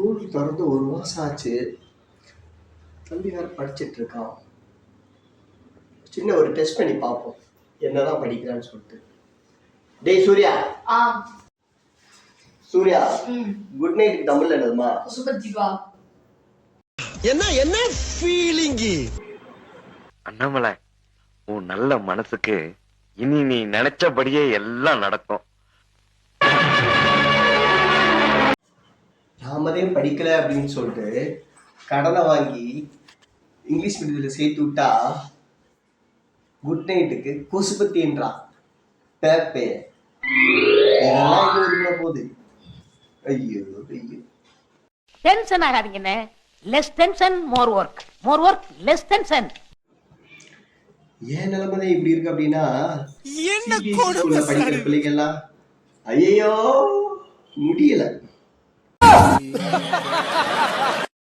School திறந்து 1 மாசம் ஆச்சு. தம்பி வேற படிச்சிட்டு இருக்கான். சின்ன ஒரு டெஸ்ட் பண்ணி பார்ப்போம். என்னதான் படிக்கிறான்னு சொல்லிட்டு. டேய் சூர்யா. சூர்யா. குட் நைட் தமிழ்ல என்னதுமா? சுபஜிவா. என்ன ஃபீலிங்? அண்ணாமலை, உன் நல்ல மனசுக்கு இனி நீ நினைச்சபடியே எல்லாம் நடக்கும். நாமதே படிக்கல அப்படின்னு சொல்லிட்டு கடனை வாங்கி இங்கிலீஷ் மீடியத்தில் சேர்த்து விட்டா குட் நைட்டுக்கு கொசுபத்தின்றான் பேப்பே. இதெல்லாம் இது இருக்கிற போது ஐயோ ஐயோ. டென்ஷன் ஆகாதீங்கண்ணே. Less tension more work, more work less tension. ஏன் நிலைமை இப்படி இருக்கு அப்படின்னா படிக்கிற பிள்ளைகள்லாம் ஐயோ முடியல.